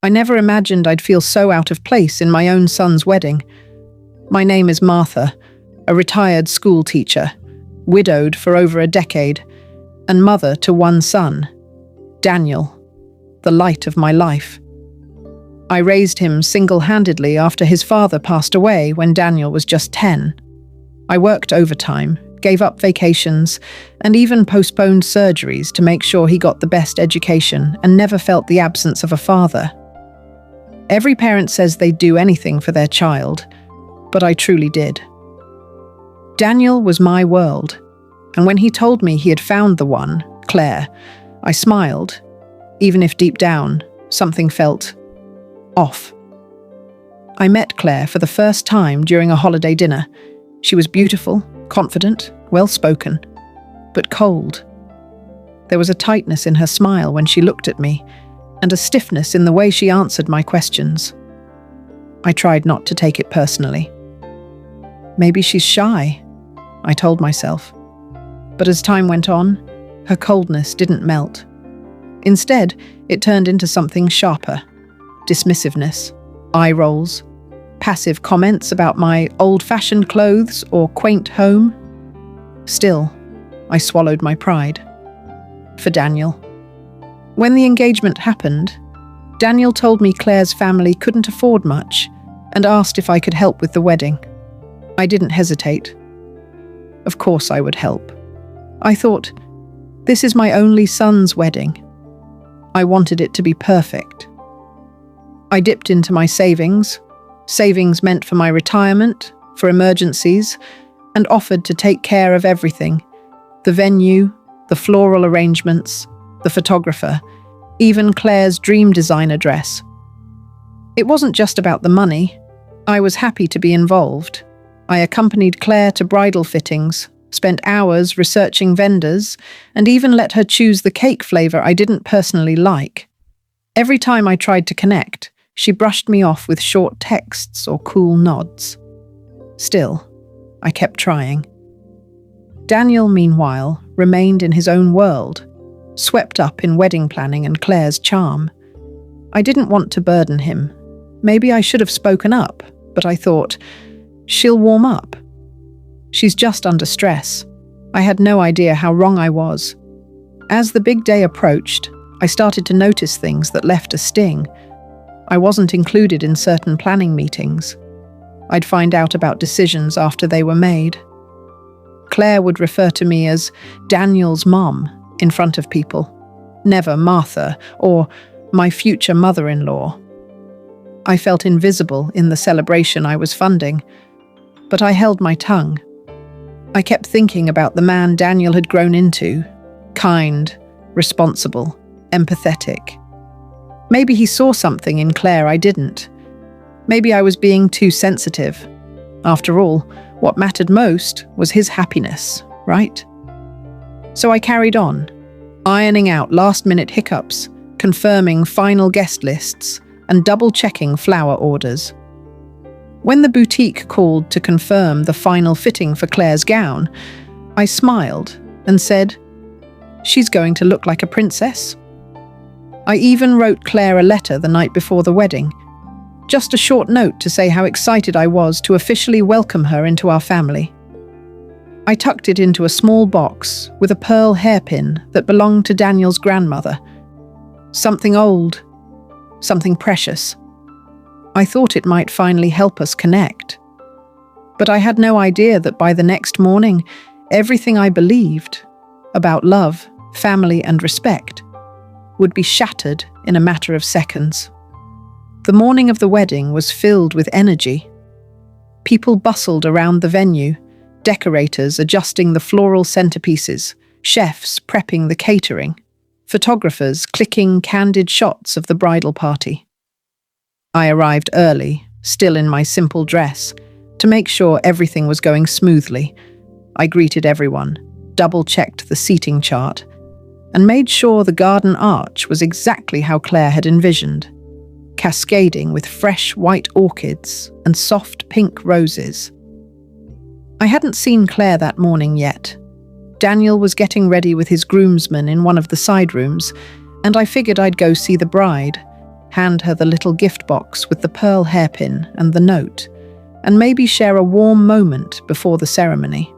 I never imagined I'd feel so out of place in my own son's wedding. My name is Martha, a retired school teacher, widowed for over a decade, and mother to one son, Daniel, the light of my life. I raised him single-handedly after his father passed away when Daniel was just 10. I worked overtime, gave up vacations, and even postponed surgeries to make sure he got the best education and never felt the absence of a father. Every parent says they'd do anything for their child, but I truly did. Daniel was my world, and when he told me he had found the one, Claire, I smiled, even if deep down, something felt off. I met Claire for the first time during a holiday dinner. She was beautiful, confident, well-spoken, but cold. There was a tightness in her smile when she looked at me, and a stiffness in the way she answered my questions. I tried not to take it personally. Maybe she's shy, I told myself. But as time went on, her coldness didn't melt. Instead, it turned into something sharper. Dismissiveness, eye rolls, passive comments about my old-fashioned clothes or quaint home. Still, I swallowed my pride. For Daniel. When the engagement happened, Daniel told me Claire's family couldn't afford much and asked if I could help with the wedding. I didn't hesitate. Of course I would help. I thought, this is my only son's wedding. I wanted it to be perfect. I dipped into my savings meant for my retirement, for emergencies, and offered to take care of everything: the venue, the floral arrangements, the photographer, even Claire's dream designer dress. It wasn't just about the money. I was happy to be involved. I accompanied Claire to bridal fittings, spent hours researching vendors, and even let her choose the cake flavor I didn't personally like. Every time I tried to connect, she brushed me off with short texts or cool nods. Still, I kept trying. Daniel, meanwhile, remained in his own world, swept up in wedding planning and Claire's charm. I didn't want to burden him. Maybe I should have spoken up, but I thought, she'll warm up. She's just under stress. I had no idea how wrong I was. As the big day approached, I started to notice things that left a sting. I wasn't included in certain planning meetings. I'd find out about decisions after they were made. Claire would refer to me as Daniel's mom in front of people, never Martha or my future mother-in-law. I felt invisible in the celebration I was funding, but I held my tongue. I kept thinking about the man Daniel had grown into: kind, responsible, empathetic. Maybe he saw something in Claire I didn't. Maybe I was being too sensitive. After all, what mattered most was his happiness, right? So I carried on, ironing out last-minute hiccups, confirming final guest lists, and double-checking flower orders. When the boutique called to confirm the final fitting for Claire's gown, I smiled and said, "She's going to look like a princess." I even wrote Claire a letter the night before the wedding, just a short note to say how excited I was to officially welcome her into our family. I tucked it into a small box with a pearl hairpin that belonged to Daniel's grandmother. Something old, something precious. I thought it might finally help us connect. But I had no idea that by the next morning, everything I believed about love, family, and respect would be shattered in a matter of seconds. The morning of the wedding was filled with energy. People bustled around the venue, decorators adjusting the floral centerpieces, chefs prepping the catering, photographers clicking candid shots of the bridal party. I arrived early, still in my simple dress, to make sure everything was going smoothly. I greeted everyone, double-checked the seating chart, and made sure the garden arch was exactly how Claire had envisioned, cascading with fresh white orchids and soft pink roses. I hadn't seen Claire that morning yet. Daniel was getting ready with his groomsmen in one of the side rooms, and I figured I'd go see the bride, hand her the little gift box with the pearl hairpin and the note, and maybe share a warm moment before the ceremony.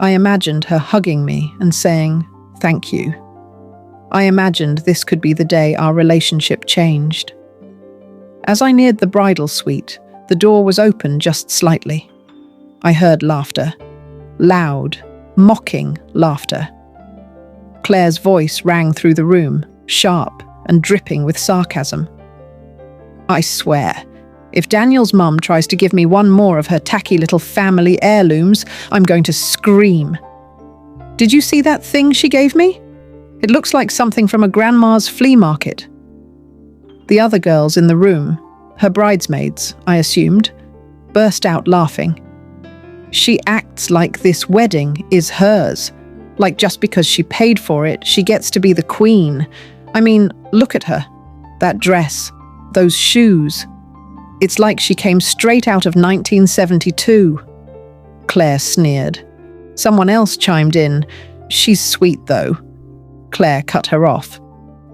I imagined her hugging me and saying, "Thank you." I imagined this could be the day our relationship changed. As I neared the bridal suite, the door was open just slightly. I heard laughter. Loud, mocking laughter. Claire's voice rang through the room, sharp and dripping with sarcasm. "I swear, if Daniel's mum tries to give me one more of her tacky little family heirlooms, I'm going to scream. Did you see that thing she gave me? It looks like something from a grandma's flea market." The other girls in the room, her bridesmaids, I assumed, burst out laughing. She acts like this wedding is hers, like just because she paid for it, she gets to be the queen. I mean, look at her. That dress, those shoes. It's like she came straight out of 1972. Claire sneered. Someone else chimed in. "She's sweet, though." Claire cut her off.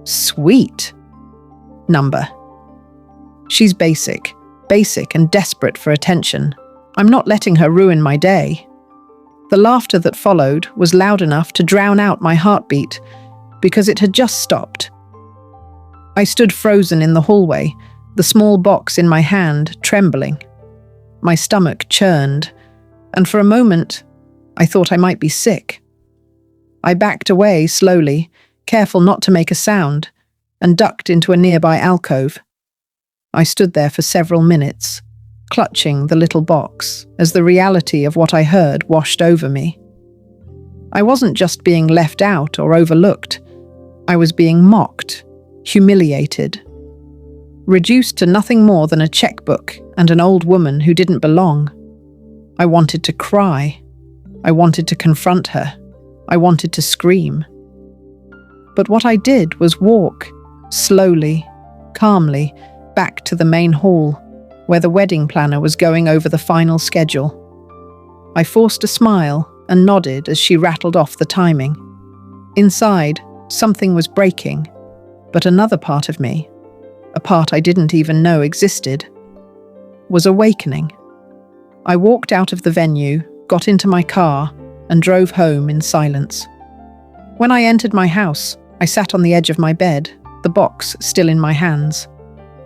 "Sweet? Number. She's basic and desperate for attention. I'm not letting her ruin my day." The laughter that followed was loud enough to drown out my heartbeat, because it had just stopped. I stood frozen in the hallway, the small box in my hand trembling. My stomach churned, and for a moment, I thought I might be sick. I backed away slowly, careful not to make a sound, and ducked into a nearby alcove. I stood there for several minutes, clutching the little box as the reality of what I heard washed over me. I wasn't just being left out or overlooked. I was being mocked, humiliated, reduced to nothing more than a checkbook and an old woman who didn't belong. I wanted to cry. I wanted to confront her. I wanted to scream. But what I did was walk, slowly, calmly, back to the main hall, where the wedding planner was going over the final schedule. I forced a smile and nodded as she rattled off the timing. Inside, something was breaking, but another part of me, a part I didn't even know existed, was awakening. I walked out of the venue, got into my car, and drove home in silence. When I entered my house, I sat on the edge of my bed, the box still in my hands.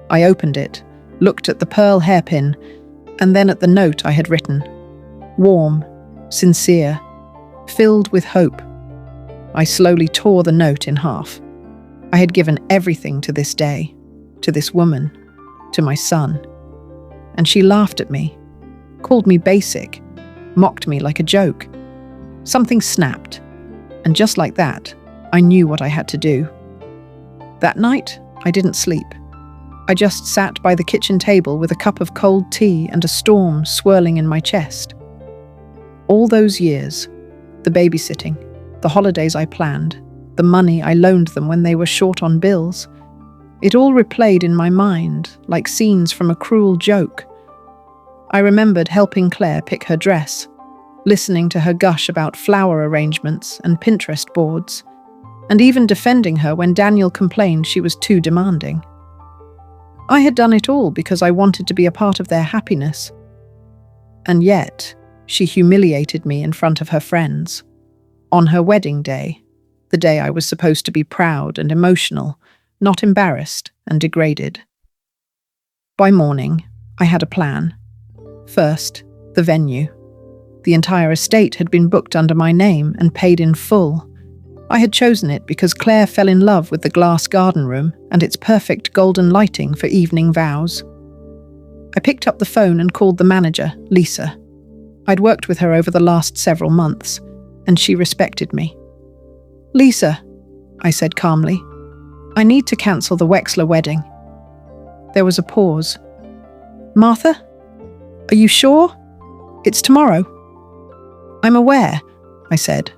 I opened it, looked at the pearl hairpin, and then at the note I had written. Warm, sincere, filled with hope. I slowly tore the note in half. I had given everything to this day, to this woman, to my son. And she laughed at me, called me basic, mocked me like a joke. Something snapped, and just like that, I knew what I had to do. That night, I didn't sleep. I just sat by the kitchen table with a cup of cold tea and a storm swirling in my chest. All those years, the babysitting, the holidays I planned, the money I loaned them when they were short on bills, it all replayed in my mind like scenes from a cruel joke. I remembered helping Claire pick her dress, listening to her gush about flower arrangements and Pinterest boards, and even defending her when Daniel complained she was too demanding. I had done it all because I wanted to be a part of their happiness. And yet, she humiliated me in front of her friends. On her wedding day, the day I was supposed to be proud and emotional, not embarrassed and degraded. By morning, I had a plan. First, the venue. The entire estate had been booked under my name and paid in full. I had chosen it because Claire fell in love with the glass garden room and its perfect golden lighting for evening vows. I picked up the phone and called the manager, Lisa. I'd worked with her over the last several months, and she respected me. "Lisa," I said calmly, "I need to cancel the Wexler wedding." There was a pause. "Martha? Are you sure? It's tomorrow." "I'm aware," I said.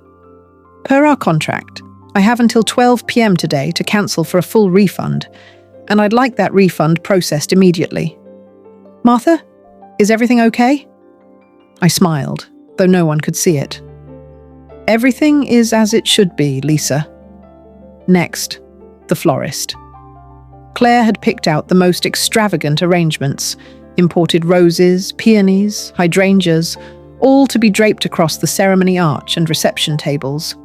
"Per our contract, I have until 12 p.m. today to cancel for a full refund, and I'd like that refund processed immediately. Martha, is everything okay?" I smiled, though no one could see it. "Everything is as it should be, Lisa." Next, the florist. Claire had picked out the most extravagant arrangements, imported roses, peonies, hydrangeas, all to be draped across the ceremony arch and reception tables.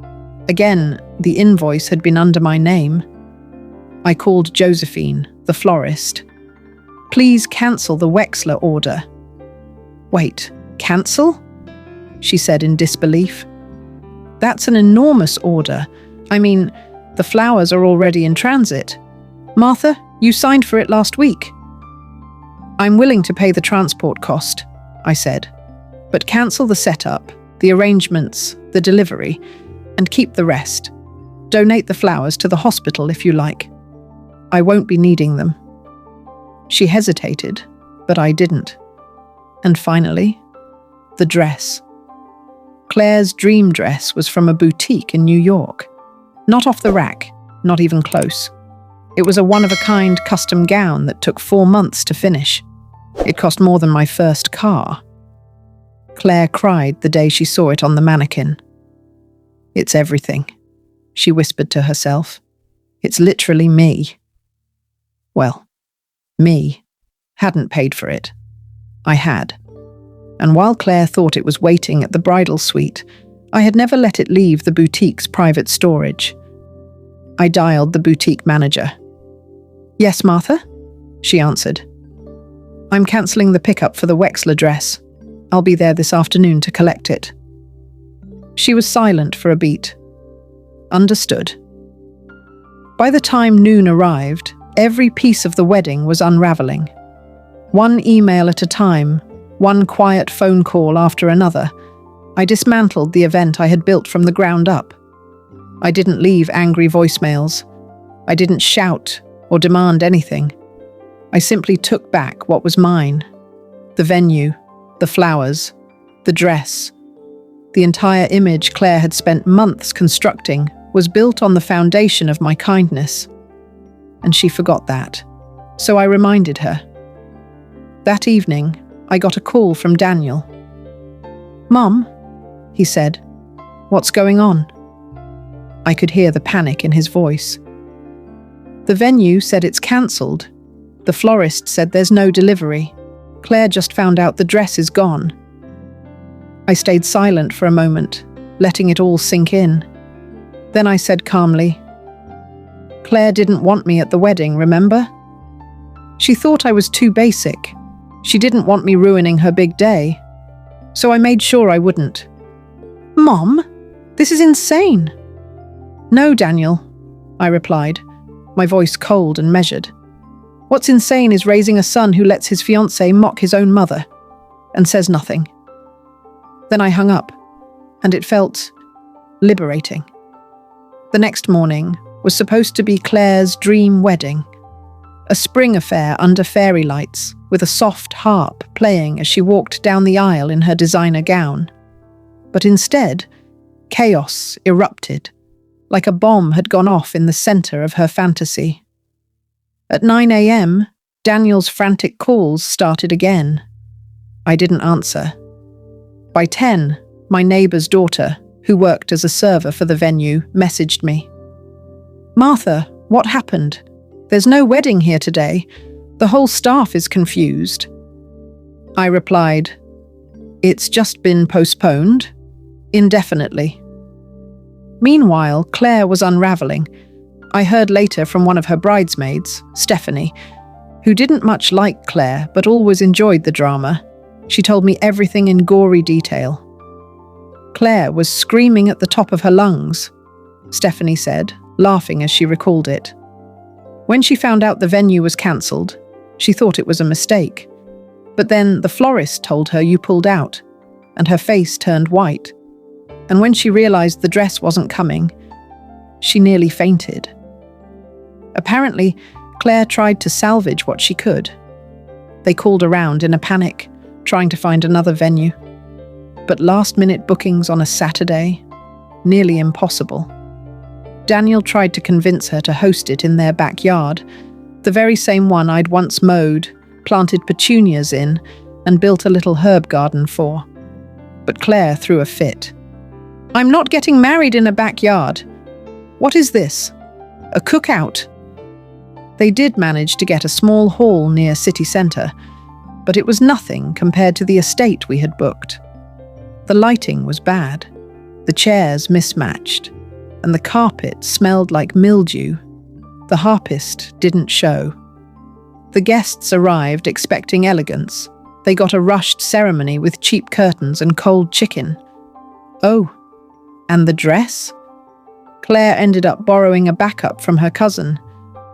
Again, the invoice had been under my name. I called Josephine, the florist. "Please cancel the Wexler order." "Wait, cancel?" she said in disbelief. "That's an enormous order. I mean, the flowers are already in transit. Martha, you signed for it last week." "I'm willing to pay the transport cost," I said, "but cancel the setup, the arrangements, the delivery, and keep the rest. Donate the flowers to the hospital if you like. I won't be needing them." She hesitated, but I didn't. And finally, the dress. Claire's dream dress was from a boutique in New York. Not off the rack, not even close. It was a one-of-a-kind custom gown that took 4 months to finish. It cost more than my first car. Claire cried the day she saw it on the mannequin. "It's everything," she whispered to herself. "It's literally me." Well, me hadn't paid for it. I had. And while Claire thought it was waiting at the bridal suite, I had never let it leave the boutique's private storage. I dialed the boutique manager. "Yes, Martha?" she answered. "I'm cancelling the pickup for the Wexler dress. I'll be there this afternoon to collect it." She was silent for a beat. Understood. By the time noon arrived, every piece of the wedding was unraveling. One email at a time, one quiet phone call after another, I dismantled the event I had built from the ground up. I didn't leave angry voicemails. I didn't shout or demand anything. I simply took back what was mine. The venue, the flowers, the dress. The entire image Claire had spent months constructing was built on the foundation of my kindness. And she forgot that. So I reminded her. That evening, I got a call from Daniel. "Mum," he said, "what's going on?" I could hear the panic in his voice. "The venue said it's cancelled. The florist said there's no delivery. Claire just found out the dress is gone." I stayed silent for a moment, letting it all sink in. Then I said calmly, "Claire didn't want me at the wedding, remember? She thought I was too basic. She didn't want me ruining her big day. So I made sure I wouldn't." "Mom, this is insane." "No, Daniel," I replied, my voice cold and measured. "What's insane is raising a son who lets his fiancée mock his own mother and says nothing." Then I hung up, and it felt liberating. The next morning was supposed to be Claire's dream wedding. A spring affair under fairy lights, with a soft harp playing as she walked down the aisle in her designer gown. But instead, chaos erupted, like a bomb had gone off in the center of her fantasy. At 9 a.m., Daniel's frantic calls started again. I didn't answer. By 10, my neighbor's daughter, who worked as a server for the venue, messaged me. "Martha, what happened? There's no wedding here today. The whole staff is confused." I replied, "It's just been postponed, indefinitely." Meanwhile, Claire was unraveling. I heard later from one of her bridesmaids, Stephanie, who didn't much like Claire but always enjoyed the drama. She told me everything in gory detail. Claire was screaming at the top of her lungs, Stephanie said, laughing as she recalled it. When she found out the venue was cancelled, she thought it was a mistake. But then the florist told her you pulled out, and her face turned white. And when she realized the dress wasn't coming, she nearly fainted. Apparently, Claire tried to salvage what she could. They called around in a panic, trying to find another venue. But last-minute bookings on a Saturday? Nearly impossible. Daniel tried to convince her to host it in their backyard, the very same one I'd once mowed, planted petunias in, and built a little herb garden for. But Claire threw a fit. "I'm not getting married in a backyard. What is this? A cookout?" They did manage to get a small hall near city centre, but it was nothing compared to the estate we had booked. The lighting was bad, the chairs mismatched, and the carpet smelled like mildew. The harpist didn't show. The guests arrived expecting elegance. They got a rushed ceremony with cheap curtains and cold chicken. Oh, and the dress? Claire ended up borrowing a backup from her cousin.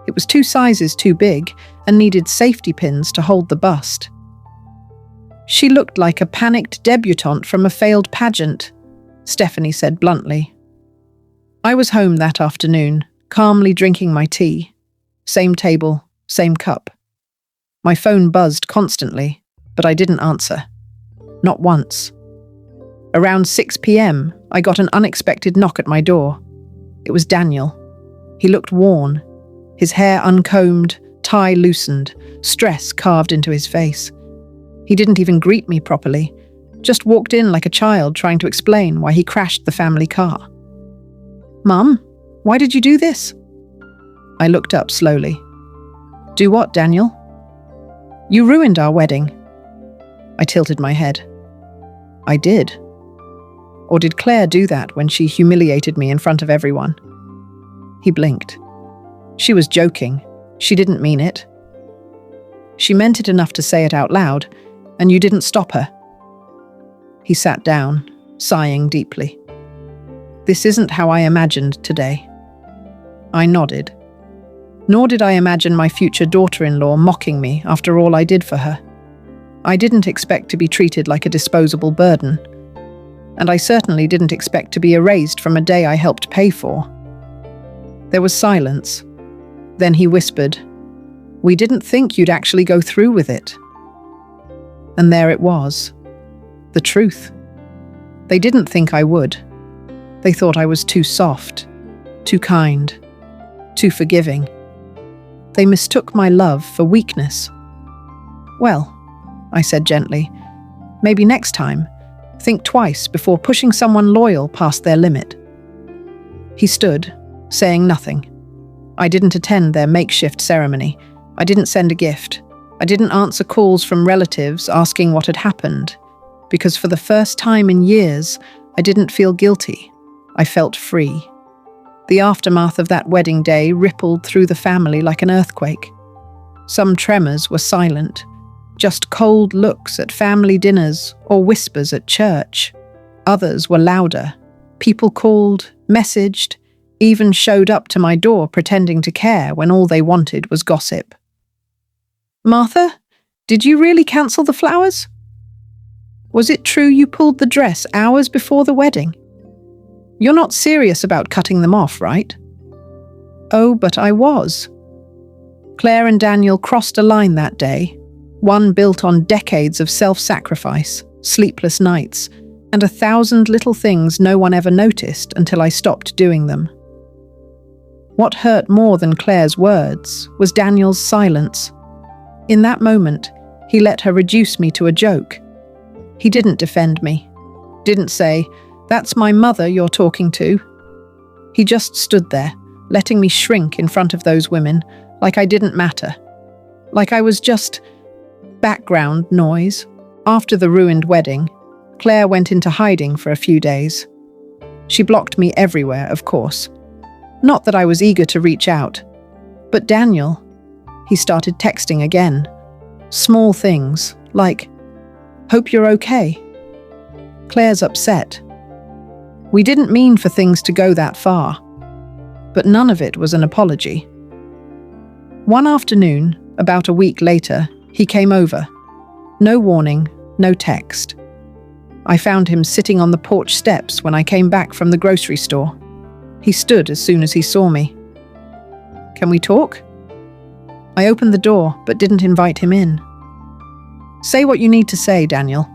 It was 2 sizes too big and needed safety pins to hold the bust. She looked like a panicked debutante from a failed pageant, Stephanie said bluntly. I was home that afternoon, calmly drinking my tea. Same table, same cup. My phone buzzed constantly, but I didn't answer. Not once. Around 6 p.m, I got an unexpected knock at my door. It was Daniel. He looked worn, his hair uncombed, tie loosened, stress carved into his face. He didn't even greet me properly, just walked in like a child trying to explain why he crashed the family car. Mum, why did you do this? I looked up slowly. Do what, Daniel? You ruined our wedding. I tilted my head. I did. Or did Claire do that when she humiliated me in front of everyone? He blinked. She was joking. She didn't mean it. She meant it enough to say it out loud, and you didn't stop her. He sat down, sighing deeply. This isn't how I imagined today. I nodded. Nor did I imagine my future daughter-in-law mocking me after all I did for her. I didn't expect to be treated like a disposable burden. And I certainly didn't expect to be erased from a day I helped pay for. There was silence. Then he whispered, "We didn't think you'd actually go through with it." And there it was. The truth. They didn't think I would. They thought I was too soft, too kind, too forgiving. They mistook my love for weakness. Well, I said gently, maybe next time, think twice before pushing someone loyal past their limit. He stood, saying nothing. I didn't attend their makeshift ceremony. I didn't send a gift. I didn't answer calls from relatives asking what had happened, because for the first time in years, I didn't feel guilty. I felt free. The aftermath of that wedding day rippled through the family like an earthquake. Some tremors were silent, just cold looks at family dinners or whispers at church. Others were louder. People called, messaged, even showed up to my door pretending to care when all they wanted was gossip. Martha, did you really cancel the flowers? Was it true you pulled the dress hours before the wedding? You're not serious about cutting them off, right? Oh, but I was. Claire and Daniel crossed a line that day, one built on decades of self-sacrifice, sleepless nights, and 1,000 little things no one ever noticed until I stopped doing them. What hurt more than Claire's words was Daniel's silence. In that moment, he let her reduce me to a joke. He didn't defend me, didn't say, "That's my mother you're talking to." He just stood there, letting me shrink in front of those women, like I didn't matter. Like I was just background noise. After the ruined wedding, Claire went into hiding for a few days. She blocked me everywhere, of course. Not that I was eager to reach out. But Daniel, he started texting again. Small things, like, "Hope you're okay. Claire's upset." We didn't mean for things to go that far. But none of it was an apology. One afternoon, about a week later, he came over. No warning, no text. I found him sitting on the porch steps when I came back from the grocery store. He stood as soon as he saw me. "Can we talk?" I opened the door, but didn't invite him in. "Say what you need to say, Daniel."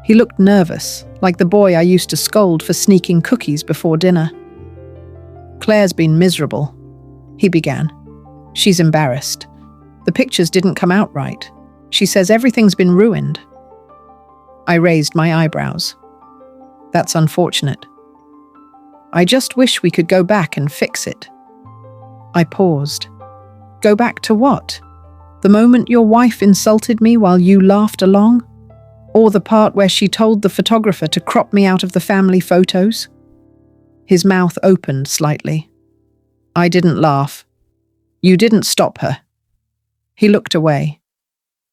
He looked nervous, like the boy I used to scold for sneaking cookies before dinner. "Claire's been miserable," he began. "She's embarrassed. The pictures didn't come out right. She says everything's been ruined." I raised my eyebrows. "That's unfortunate. I just wish we could go back and fix it." I paused. Go back to what? The moment your wife insulted me while you laughed along? Or the part where she told the photographer to crop me out of the family photos? His mouth opened slightly. I didn't laugh. You didn't stop her. He looked away.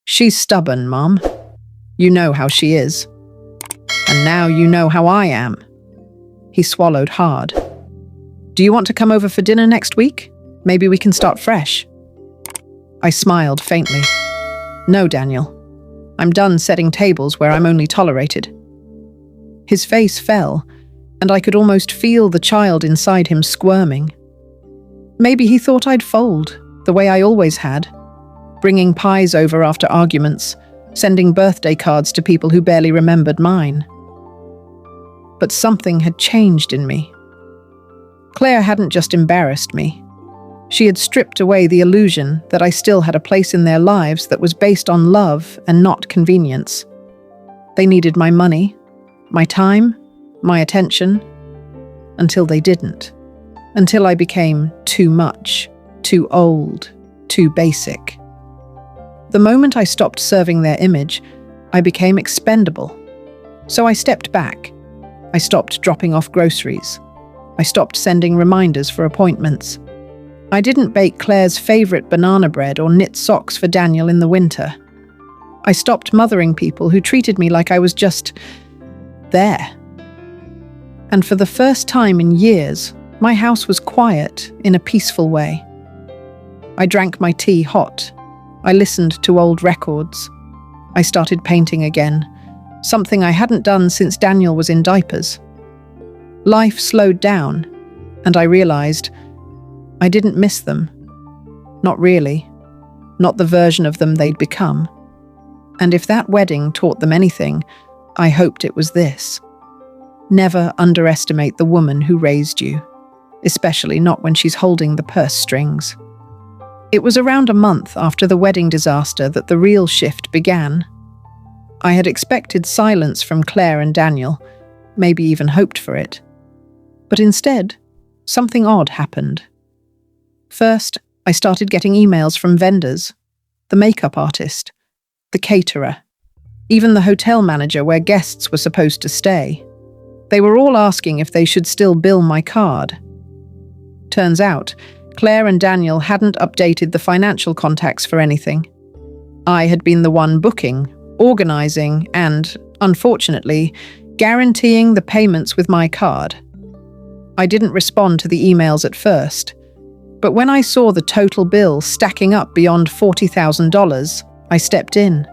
She's stubborn, Mom. You know how she is. And now you know how I am. He swallowed hard. Do you want to come over for dinner next week? Maybe we can start fresh. I smiled faintly. No, Daniel. I'm done setting tables where I'm only tolerated. His face fell, and I could almost feel the child inside him squirming. Maybe he thought I'd fold, the way I always had, bringing pies over after arguments, sending birthday cards to people who barely remembered mine. But something had changed in me. Claire hadn't just embarrassed me. She had stripped away the illusion that I still had a place in their lives that was based on love and not convenience. They needed my money, my time, my attention, until they didn't. Until I became too much, too old, too basic. The moment I stopped serving their image, I became expendable. So I stepped back. I stopped dropping off groceries. I stopped sending reminders for appointments. I didn't bake Claire's favorite banana bread or knit socks for Daniel in the winter. I stopped mothering people who treated me like I was just there. And for the first time in years, my house was quiet in a peaceful way. I drank my tea hot. I listened to old records. I started painting again, something I hadn't done since Daniel was in diapers. Life slowed down, and I realized I didn't miss them. Not really. Not the version of them they'd become. And if that wedding taught them anything, I hoped it was this. Never underestimate the woman who raised you, especially not when she's holding the purse strings. It was around a month after the wedding disaster that the real shift began. I had expected silence from Claire and Daniel, maybe even hoped for it. But instead, something odd happened. First, I started getting emails from vendors, the makeup artist, the caterer, even the hotel manager where guests were supposed to stay. They were all asking if they should still bill my card. Turns out, Claire and Daniel hadn't updated the financial contacts for anything. I had been the one booking, organizing, and, unfortunately, guaranteeing the payments with my card. I didn't respond to the emails at first, but when I saw the total bill stacking up beyond $40,000, I stepped in.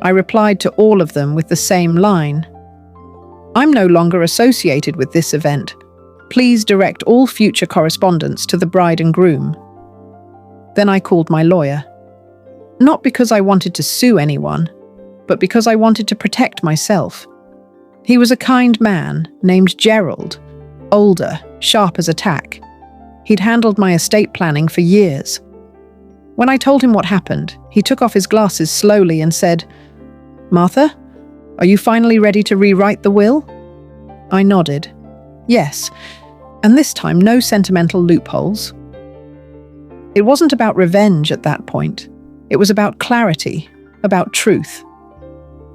I replied to all of them with the same line. I'm no longer associated with this event. Please direct all future correspondence to the bride and groom. Then I called my lawyer. Not because I wanted to sue anyone, but because I wanted to protect myself. He was a kind man named Gerald, older, sharp as a tack. He'd handled my estate planning for years. When I told him what happened, he took off his glasses slowly and said, "Martha, are you finally ready to rewrite the will?" I nodded. Yes, and this time no sentimental loopholes. It wasn't about revenge at that point. It was about clarity, about truth.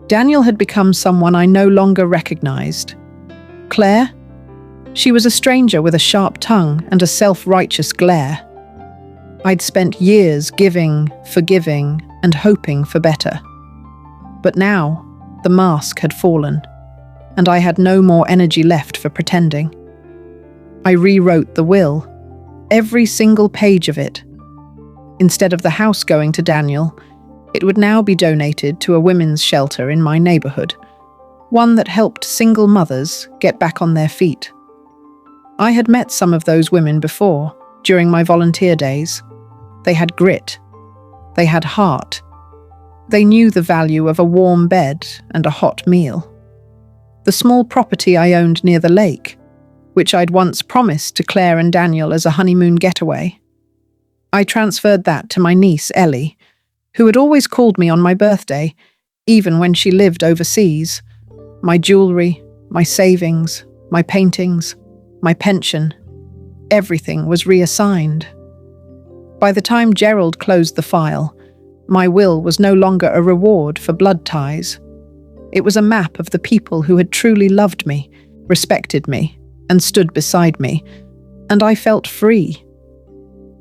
Daniel had become someone I no longer recognized. Claire? She was a stranger with a sharp tongue and a self-righteous glare. I'd spent years giving, forgiving, and hoping for better. But now, the mask had fallen, and I had no more energy left for pretending. I rewrote the will, every single page of it. Instead of the house going to Daniel, it would now be donated to a women's shelter in my neighborhood, one that helped single mothers get back on their feet. I had met some of those women before, during my volunteer days. They had grit. They had heart. They knew the value of a warm bed and a hot meal. The small property I owned near the lake, which I'd once promised to Claire and Daniel as a honeymoon getaway. I transferred that to my niece, Ellie, who had always called me on my birthday, even when she lived overseas. My jewelry, my savings, my paintings, my pension, everything was reassigned. By the time Gerald closed the file, my will was no longer a reward for blood ties. It was a map of the people who had truly loved me, respected me, and stood beside me, and I felt free.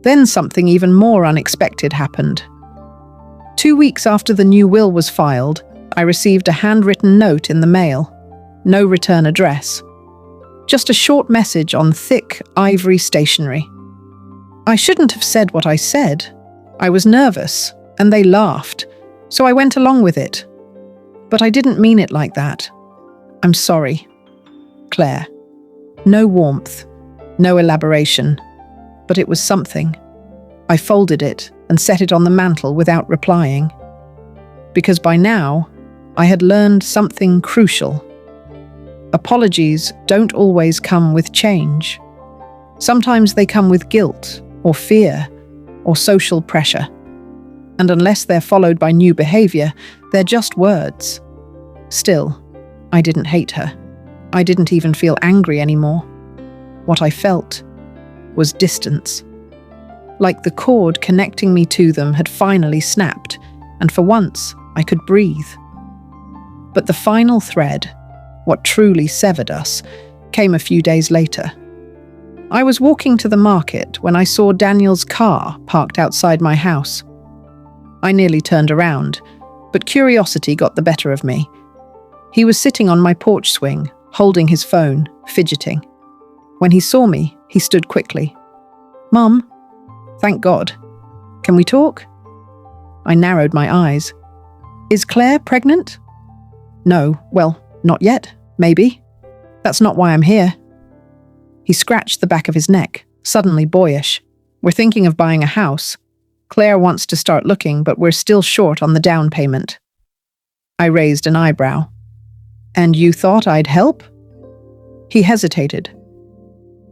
Then something even more unexpected happened. 2 weeks after the new will was filed, I received a handwritten note in the mail. No return address. Just a short message on thick ivory stationery. I shouldn't have said what I said. I was nervous, and they laughed, so I went along with it. But I didn't mean it like that. I'm sorry. Claire. No warmth, no elaboration, but it was something. I folded it and set it on the mantel without replying. Because by now, I had learned something crucial. Apologies don't always come with change. Sometimes they come with guilt, or fear, or social pressure. And unless they're followed by new behavior, they're just words. Still, I didn't hate her. I didn't even feel angry anymore. What I felt was distance. Like the cord connecting me to them had finally snapped, and for once I could breathe. But the final thread, what truly severed us, came a few days later. I was walking to the market when I saw Daniel's car parked outside my house. I nearly turned around, but curiosity got the better of me. He was sitting on my porch swing, holding his phone, fidgeting. When he saw me, he stood quickly. "Mum?" "Thank God. Can we talk?" I narrowed my eyes. "Is Claire pregnant?" "No, well, not yet, maybe. That's not why I'm here." He scratched the back of his neck, suddenly boyish. "We're thinking of buying a house. Claire wants to start looking, but we're still short on the down payment." I raised an eyebrow. "And you thought I'd help?" He hesitated.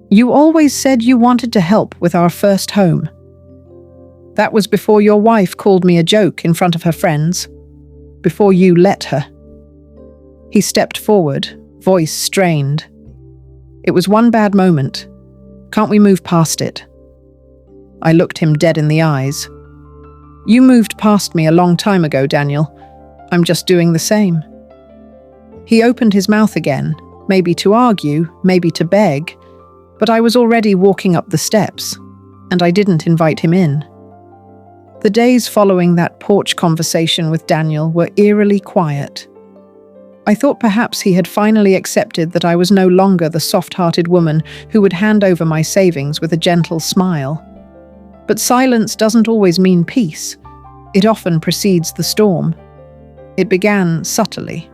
"You always said you wanted to help with our first home." "That was before your wife called me a joke in front of her friends. Before you let her." He stepped forward, voice strained. "It was one bad moment. Can't we move past it?" I looked him dead in the eyes. "You moved past me a long time ago, Daniel. I'm just doing the same." He opened his mouth again, maybe to argue, maybe to beg, but I was already walking up the steps, and I didn't invite him in. The days following that porch conversation with Daniel were eerily quiet. I thought perhaps he had finally accepted that I was no longer the soft-hearted woman who would hand over my savings with a gentle smile. But silence doesn't always mean peace. It often precedes the storm. It began subtly.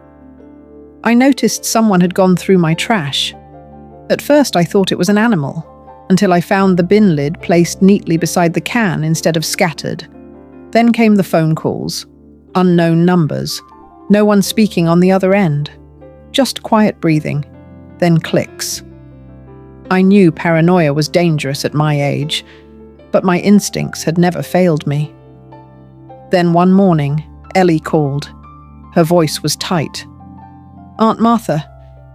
I noticed someone had gone through my trash. At first I thought it was an animal, until I found the bin lid placed neatly beside the can instead of scattered. Then came the phone calls. Unknown numbers. No one speaking on the other end. Just quiet breathing. Then clicks. I knew paranoia was dangerous at my age, but my instincts had never failed me. Then one morning, Ellie called. Her voice was tight. "Aunt Martha,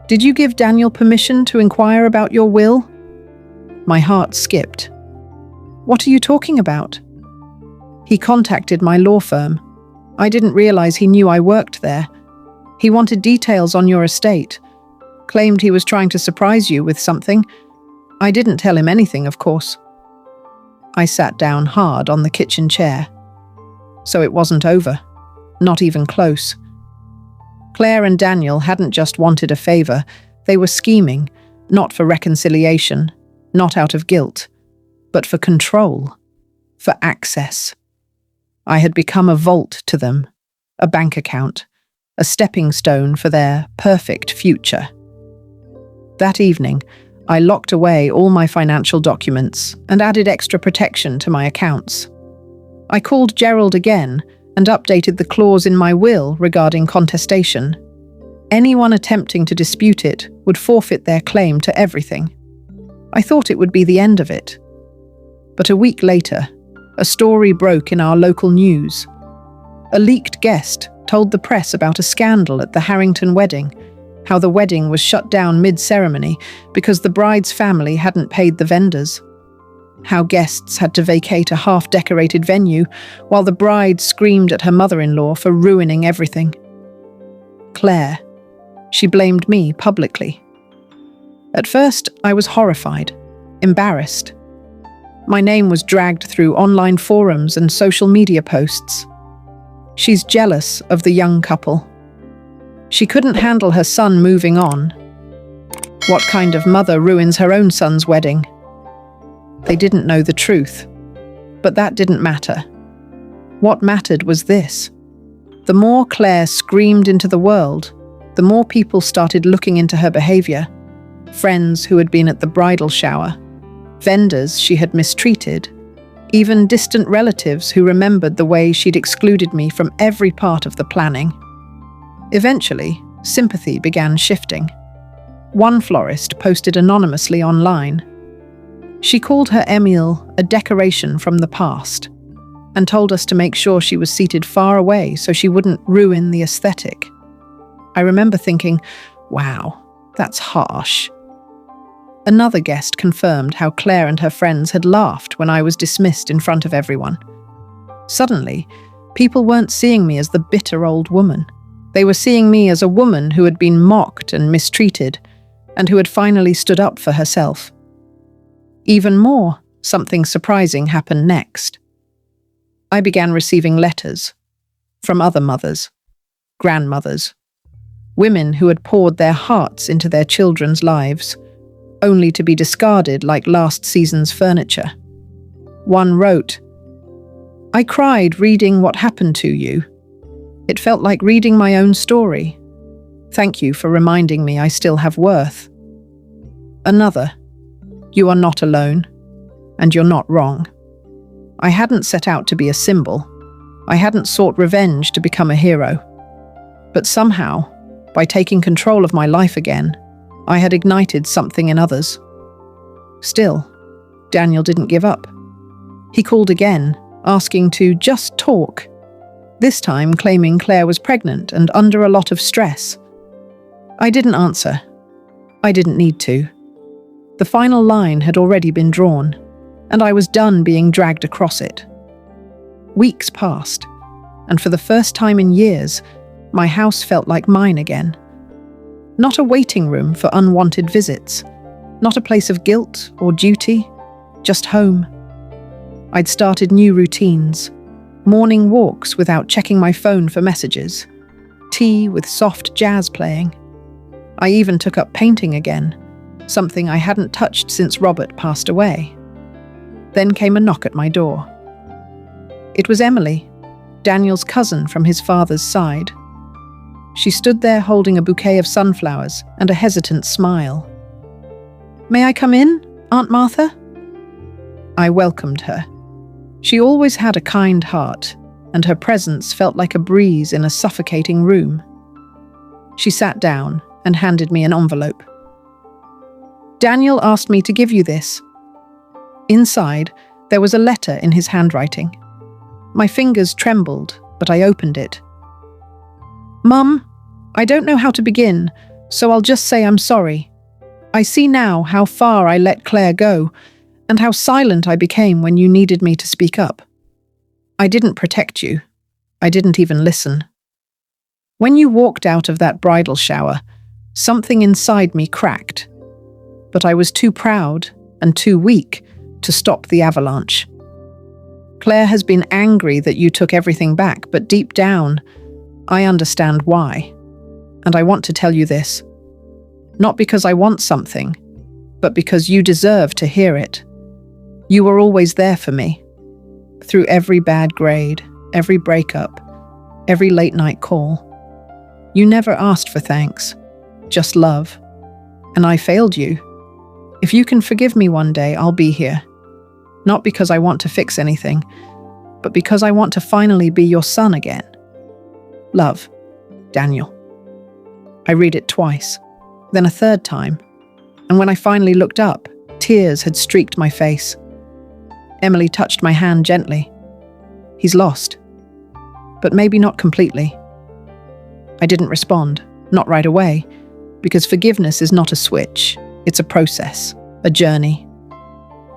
did you give Daniel permission to inquire about your will?" My heart skipped. "What are you talking about?" "He contacted my law firm. I didn't realize he knew I worked there. He wanted details on your estate. Claimed he was trying to surprise you with something. I didn't tell him anything, of course." I sat down hard on the kitchen chair. So it wasn't over. Not even close. Claire and Daniel hadn't just wanted a favor. They were scheming, not for reconciliation, not out of guilt, but for control, for access. I had become a vault to them, a bank account, a stepping stone for their perfect future. That evening, I locked away all my financial documents and added extra protection to my accounts. I called Gerald again and updated the clause in my will regarding contestation. Anyone attempting to dispute it would forfeit their claim to everything. I thought it would be the end of it. But a week later, a story broke in our local news. A leaked guest told the press about a scandal at the Harrington wedding, how the wedding was shut down mid-ceremony because the bride's family hadn't paid the vendors. how guests had to vacate a half-decorated venue while the bride screamed at her mother-in-law for ruining everything. Claire. She blamed me publicly. At first, I was horrified, embarrassed. My name was dragged through online forums and social media posts. She's jealous of the young couple. She couldn't handle her son moving on. What kind of mother ruins her own son's wedding? They didn't know the truth, but that didn't matter. What mattered was this. The more Claire screamed into the world, the more people started looking into her behavior. Friends who had been at the bridal shower, vendors she had mistreated, even distant relatives who remembered the way she'd excluded me from every part of the planning. Eventually, sympathy began shifting. One florist posted anonymously online. She called her Emile a decoration from the past and told us to make sure she was seated far away so she wouldn't ruin the aesthetic. I remember thinking, wow, that's harsh. Another guest confirmed how Claire and her friends had laughed when I was dismissed in front of everyone. Suddenly, people weren't seeing me as the bitter old woman. They were seeing me as a woman who had been mocked and mistreated, and who had finally stood up for herself. Even more, something surprising happened next. I began receiving letters from other mothers, grandmothers, women who had poured their hearts into their children's lives, only to be discarded like last season's furniture. One wrote, "I cried reading what happened to you. It felt like reading my own story. Thank you for reminding me I still have worth." Another, "You are not alone, and you're not wrong. I hadn't set out to be a symbol. I hadn't sought revenge to become a hero. But somehow, by taking control of my life again, I had ignited something in others." Still, Daniel didn't give up. He called again, asking to just talk, this time claiming Claire was pregnant and under a lot of stress. I didn't answer. I didn't need to. The final line had already been drawn, and I was done being dragged across it. Weeks passed, and for the first time in years, my house felt like mine again. Not a waiting room for unwanted visits, not a place of guilt or duty, just home. I'd started new routines, morning walks without checking my phone for messages, tea with soft jazz playing. I even took up painting again, something I hadn't touched since Robert passed away. Then came a knock at my door. It was Emily, Daniel's cousin from his father's side. She stood there holding a bouquet of sunflowers and a hesitant smile. "May I come in, Aunt Martha?" I welcomed her. She always had a kind heart, and her presence felt like a breeze in a suffocating room. She sat down and handed me an envelope. "Daniel asked me to give you this." Inside, there was a letter in his handwriting. My fingers trembled, but I opened it. "Mum, I don't know how to begin, so I'll just say I'm sorry. I see now how far I let Claire go, and how silent I became when you needed me to speak up. I didn't protect you. I didn't even listen. When you walked out of that bridal shower, something inside me cracked. But I was too proud and too weak to stop the avalanche. Claire has been angry that you took everything back, but deep down, I understand why. And I want to tell you this. Not because I want something, but because you deserve to hear it. You were always there for me. Through every bad grade, every breakup, every late-night call. You never asked for thanks, just love. And I failed you. If you can forgive me one day, I'll be here. Not because I want to fix anything, but because I want to finally be your son again. Love, Daniel. I read it twice, then a third time, and when I finally looked up, tears had streaked my face. Emily touched my hand gently. He's lost, but maybe not completely. I didn't respond, not right away, because forgiveness is not a switch, it's a process, a journey.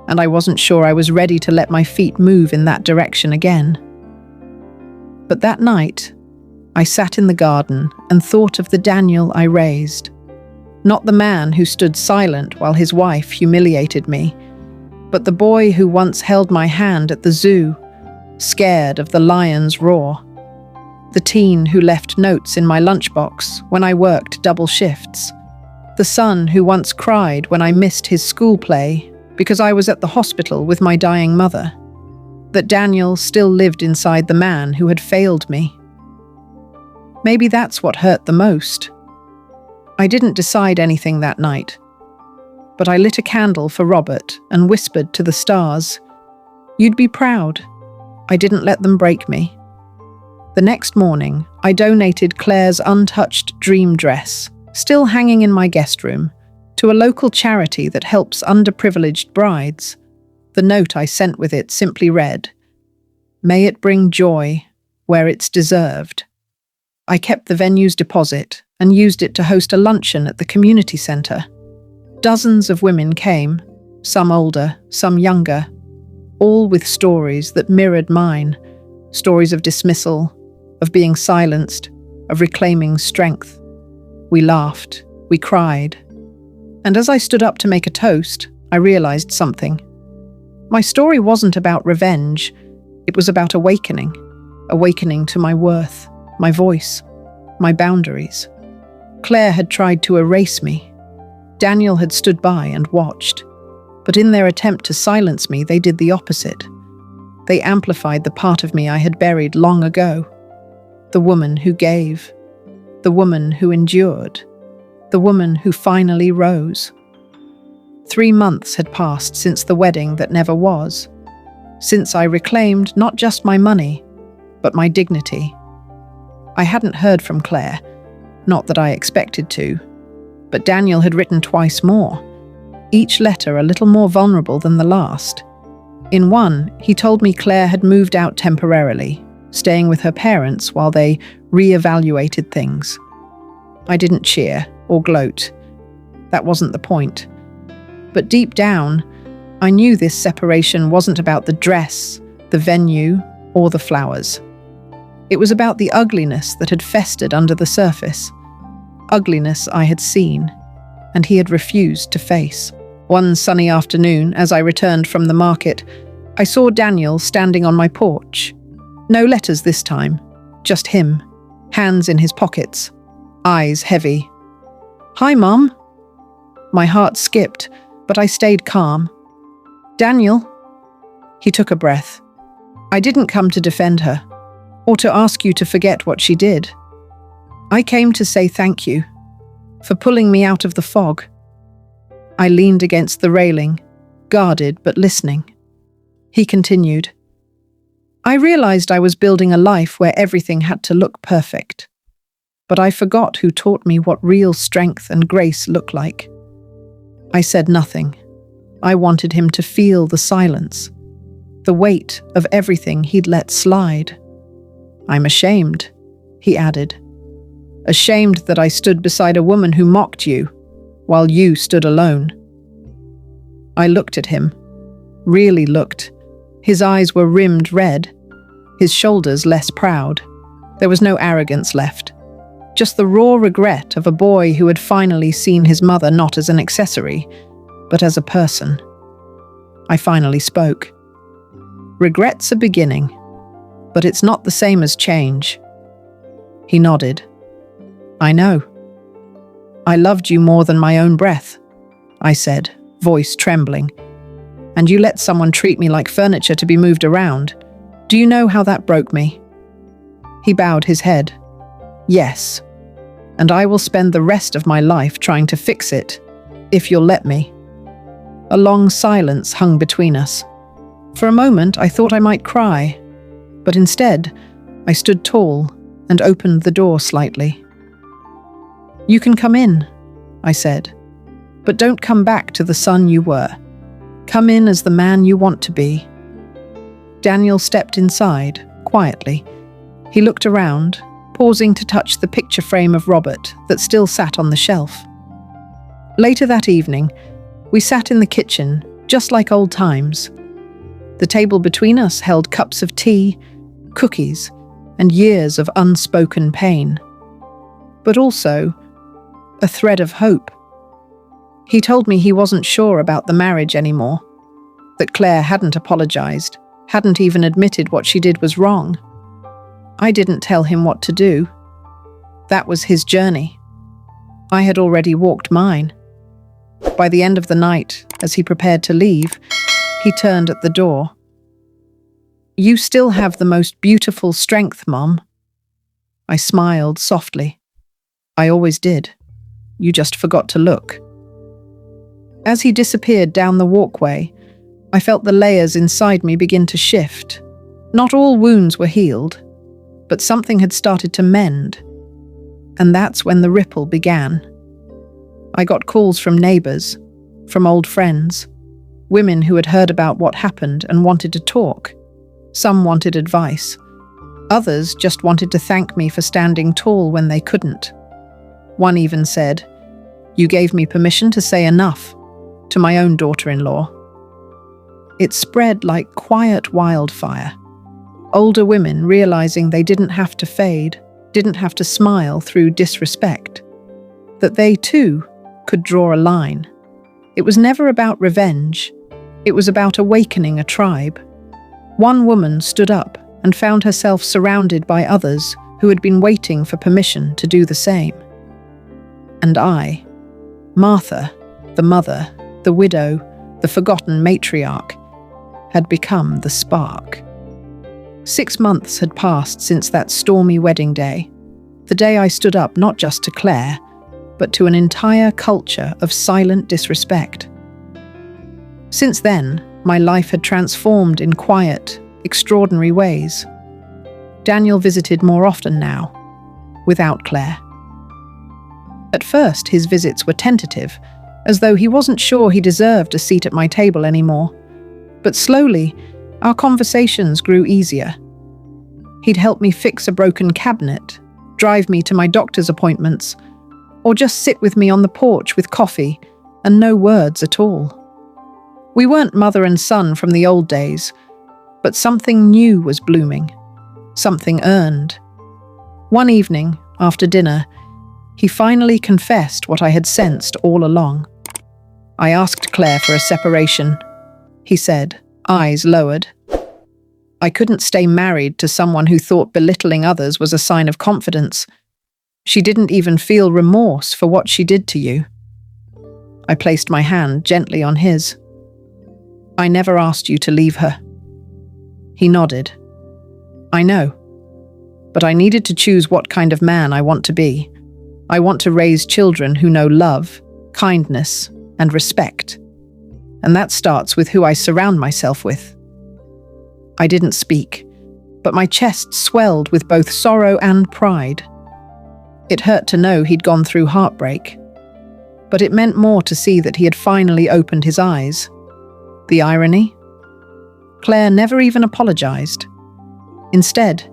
and I wasn't sure I was ready to let my feet move in that direction again. But that night, I sat in the garden and thought of the Daniel I raised. Not the man who stood silent while his wife humiliated me, but the boy who once held my hand at the zoo, scared of the lion's roar. The teen who left notes in my lunchbox when I worked double shifts. The son who once cried when I missed his school play because I was at the hospital with my dying mother. That Daniel still lived inside the man who had failed me. Maybe that's what hurt the most. I didn't decide anything that night, but I lit a candle for Robert and whispered to the stars, "You'd be proud. I didn't let them break me." The next morning, I donated Claire's untouched dream dress, still hanging in my guest room, to a local charity that helps underprivileged brides. The note I sent with it simply read, "May it bring joy where it's deserved." I kept the venue's deposit and used it to host a luncheon at the community centre. Dozens of women came, some older, some younger, all with stories that mirrored mine, stories of dismissal, of being silenced, of reclaiming strength. We laughed, we cried, and as I stood up to make a toast, I realised something. My story wasn't about revenge, it was about awakening to my worth, my voice, my boundaries. Claire had tried to erase me. Daniel had stood by and watched. But in their attempt to silence me, they did the opposite. They amplified the part of me I had buried long ago. The woman who gave. The woman who endured. The woman who finally rose. 3 months had passed since the wedding that never was. Since I reclaimed not just my money, but my dignity. I hadn't heard from Claire, not that I expected to, but Daniel had written twice more, each letter a little more vulnerable than the last. In one, he told me Claire had moved out temporarily, staying with her parents while they re-evaluated things. I didn't cheer or gloat. That wasn't the point. But deep down, I knew this separation wasn't about the dress, the venue, or the flowers. It was about the ugliness that had festered under the surface. Ugliness I had seen, and he had refused to face. One sunny afternoon, as I returned from the market, I saw Daniel standing on my porch. No letters this time, just him, hands in his pockets, eyes heavy. "Hi, Mum." My heart skipped, but I stayed calm. "Daniel." He took a breath. "I didn't come to defend her, or to ask you to forget what she did. I came to say thank you for pulling me out of the fog." I leaned against the railing, guarded but listening. He continued, "I realized I was building a life where everything had to look perfect. But I forgot who taught me what real strength and grace look like." I said nothing. I wanted him to feel the silence, the weight of everything he'd let slide. "I'm ashamed," he added. "Ashamed that I stood beside a woman who mocked you, while you stood alone." I looked at him, really looked. His eyes were rimmed red, his shoulders less proud. There was no arrogance left, just the raw regret of a boy who had finally seen his mother not as an accessory, but as a person. I finally spoke. "Regret's a beginning, but it's not the same as change." He nodded. "I know. I loved you more than my own breath," I said, voice trembling. "And you let someone treat me like furniture to be moved around. Do you know how that broke me?" He bowed his head. "Yes. And I will spend the rest of my life trying to fix it, if you'll let me." A long silence hung between us. For a moment, I thought I might cry, but instead, I stood tall and opened the door slightly. "You can come in," I said, "but don't come back to the son you were. Come in as the man you want to be." Daniel stepped inside, quietly. He looked around, pausing to touch the picture frame of Robert that still sat on the shelf. Later that evening, we sat in the kitchen, just like old times. The table between us held cups of tea, cookies, and years of unspoken pain. But also a thread of hope. He told me he wasn't sure about the marriage anymore, that Claire hadn't apologized, hadn't even admitted what she did was wrong. I didn't tell him what to do. That was his journey. I had already walked mine. By the end of the night, as he prepared to leave, he turned at the door. "You still have the most beautiful strength, Mom." I smiled softly. "I always did. You just forgot to look." As he disappeared down the walkway, I felt the layers inside me begin to shift. Not all wounds were healed, but something had started to mend. And that's when the ripple began. I got calls from neighbors, from old friends, women who had heard about what happened and wanted to talk. Some wanted advice. Others just wanted to thank me for standing tall when they couldn't. One even said, "You gave me permission to say enough," to my own daughter-in-law. It spread like quiet wildfire. Older women realizing they didn't have to fade, didn't have to smile through disrespect, that they too could draw a line. It was never about revenge. It was about awakening a tribe. One woman stood up and found herself surrounded by others who had been waiting for permission to do the same. And I, Martha, the mother, the widow, the forgotten matriarch, had become the spark. 6 months had passed since that stormy wedding day, the day I stood up not just to Claire, but to an entire culture of silent disrespect. Since then, my life had transformed in quiet, extraordinary ways. Daniel visited more often now, without Claire. At first, his visits were tentative, as though he wasn't sure he deserved a seat at my table anymore. But slowly, our conversations grew easier. He'd help me fix a broken cabinet, drive me to my doctor's appointments, or just sit with me on the porch with coffee and no words at all. We weren't mother and son from the old days, but something new was blooming, something earned. One evening, after dinner, he finally confessed what I had sensed all along. "I asked Claire for a separation," he said, eyes lowered. "I couldn't stay married to someone who thought belittling others was a sign of confidence. She didn't even feel remorse for what she did to you." I placed my hand gently on his. "I never asked you to leave her." He nodded. "I know. But I needed to choose what kind of man I want to be. I want to raise children who know love, kindness, and respect. And that starts with who I surround myself with." I didn't speak, but my chest swelled with both sorrow and pride. It hurt to know he'd gone through heartbreak, but it meant more to see that he had finally opened his eyes. The irony? Claire never even apologized. Instead,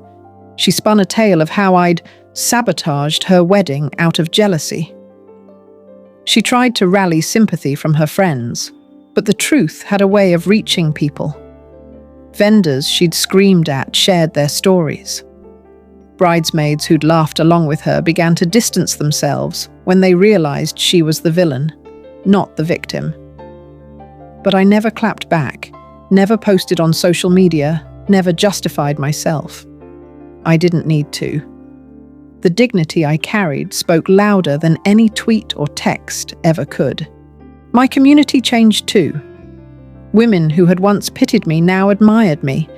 she spun a tale of how I'd sabotaged her wedding out of jealousy. She tried to rally sympathy from her friends, but the truth had a way of reaching people. Vendors she'd screamed at shared their stories. Bridesmaids who'd laughed along with her began to distance themselves when they realized she was the villain, not the victim. But I never clapped back, never posted on social media, never justified myself. I didn't need to. The dignity I carried spoke louder than any tweet or text ever could. My community changed too. Women who had once pitied me now admired me.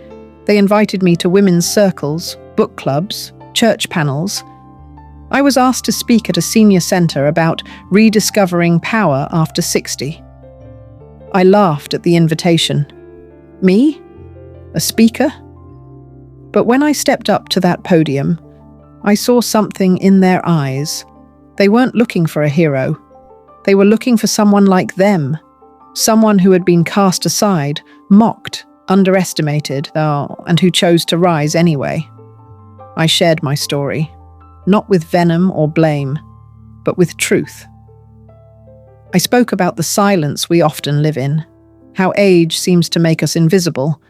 They invited me to women's circles, book clubs, church panels. I was asked to speak at a senior centre about rediscovering power after 60. I laughed at the invitation. Me? A speaker? But when I stepped up to that podium, I saw something in their eyes. They weren't looking for a hero. They were looking for someone like them. Someone who had been cast aside, mocked, underestimated, and who chose to rise anyway. I shared my story, not with venom or blame, but with truth. I spoke about the silence we often live in, how age seems to make us invisible,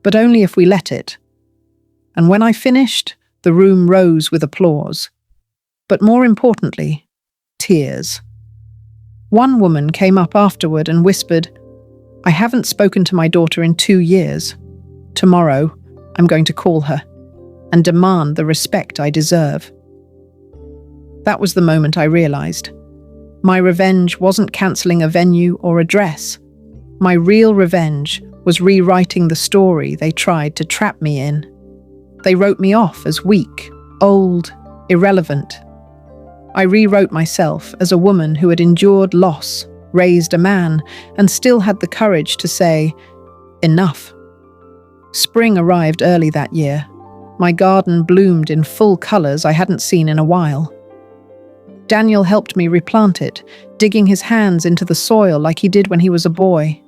but only if we let it. And when I finished, the room rose with applause. But more importantly, tears. One woman came up afterward and whispered, "I haven't spoken to my daughter in 2 years. Tomorrow, I'm going to call her and demand the respect I deserve." That was the moment I realized. My revenge wasn't cancelling a venue or a dress. My real revenge was rewriting the story they tried to trap me in. They wrote me off as weak, old, irrelevant. I rewrote myself as a woman who had endured loss, raised a man, and still had the courage to say, "Enough." Spring arrived early that year. My garden bloomed in full colours I hadn't seen in a while. Daniel helped me replant it, digging his hands into the soil like he did when he was a boy.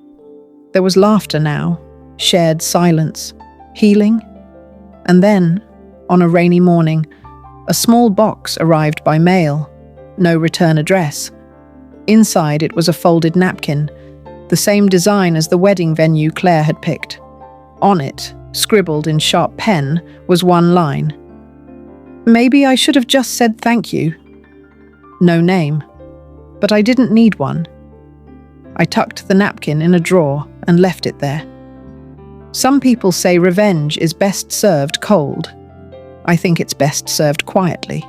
There was laughter now, shared silence, healing. And then, on a rainy morning, a small box arrived by mail, no return address. Inside it was a folded napkin, the same design as the wedding venue Claire had picked. On it, scribbled in sharp pen, was one line. Maybe I should have just said thank you. No name, but I didn't need one. I tucked the napkin in a drawer and left it there. Some people say revenge is best served cold. I think it's best served quietly,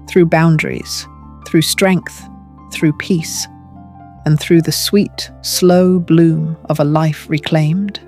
through boundaries, through strength, through peace, and through the sweet, slow bloom of a life reclaimed.